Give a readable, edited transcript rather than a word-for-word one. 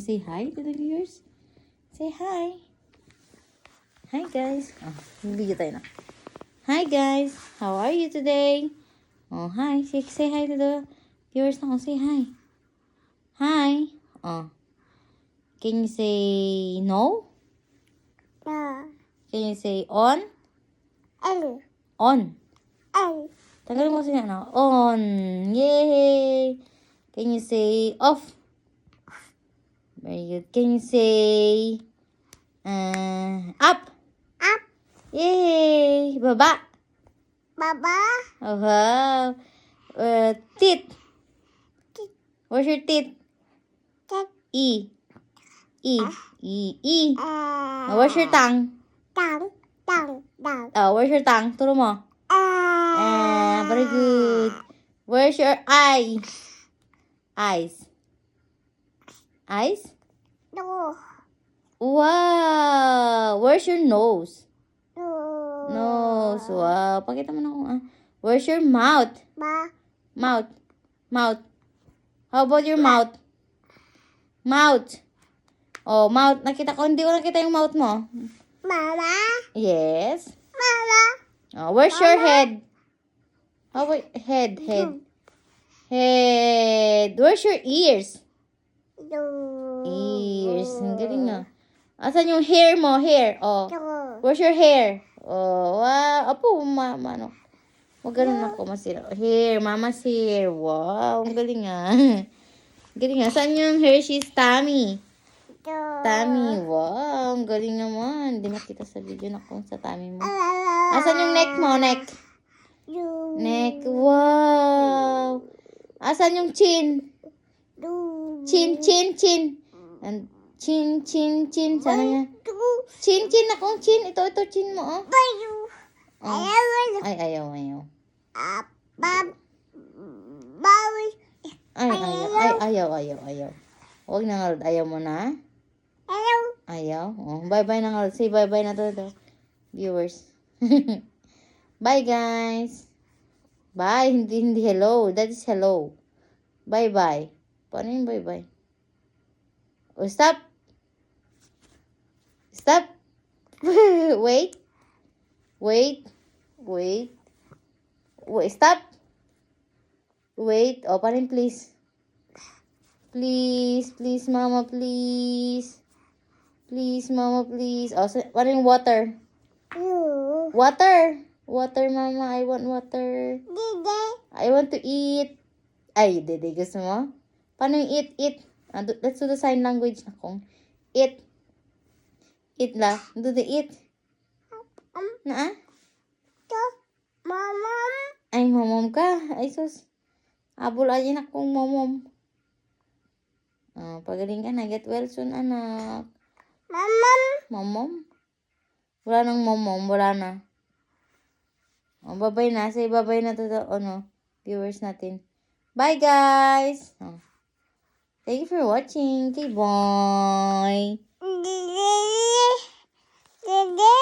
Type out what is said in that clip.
Say hi to the viewers. Say hi. Hi guys. Oh, video tayo na. Hi guys. How are you today? Oh, hi. Say hi to the viewers na. Oh, say hi. Hi. Oh. Can you say no? No. Can you say on? N. On. N. Tanggalin mo kasi ano. On. Yay. Can you say off? Very good. Can you say up? Up. Yay. Baba. Baba. Oh, wow. Teeth. Teeth. Where's your teeth? Teeth. E. E. E. E. Where's your Tongue. tongue? Tongue. Tongue. Tongue. Where's your tongue? Turo mo. Very good. Where's your eye? Eyes. Eyes? No. Wow. Where's your nose? No. Nose. Wow. Pakita mo na kung Where's your mouth? Mouth. Mouth. How about your mouth? Mouth. Oh, mouth. Nakita ko. Hindi ko nakita yung mouth mo. Mama. Yes. Mama. Where's your head? How about head? Head. Head. Where's your ears? No. Ears. Ang galing na. Asan yung hair mo? Hair. Oh. No. Where's your hair? Oh, wow. Apo, mama, no. Magaling ako masira. Hair. Mama's hair. Wow. Ang galing nga. Galing nga. Saan yung Hershey's tummy? No. Tummy. Wow. Ang galing naman. Hindi makita sa video na kung sa tummy mo. Asan yung neck mo? Neck. No. Neck. Wow. Asan yung chin? No. Chin, chin, chin. And chin, chin, chin. Sana yan. Chin, chin. Akong chin. Ito, chin mo, oh. Bayo. Oh. Ay, ayaw. Bawi. Ay, ayaw. Huwag na nga, ayaw mo na. Hello. Ayaw. Oh, bye-bye na nga. Say bye-bye na to the viewers. Bye, guys. Bye. Hindi hello. That is hello. Bye-bye. Paano yung bye-bye? Oh, stop. Stop. Wait. Stop. Wait. Oh, paano please? Please, mama, please. Please, mama, please. Oh, paano yung water? No. Water, mama. I want water. Dede. I want to eat. Ay, dede, gusto mo? Paano yung eat? Let's do the sign language na kung. Eat. Eat la. Do the eat. Na? To. Mama. Ay, momom ka. Ay, sus. Abol aja na kung momom. Pagaling ka na. Get well soon, anak. Mama. Momom? Wala nang momom. Wala na. Bye-bye na. Say bye-bye na to the, viewers natin. Bye, guys. Thank you for watching. Okay, bye. Dede. Dede.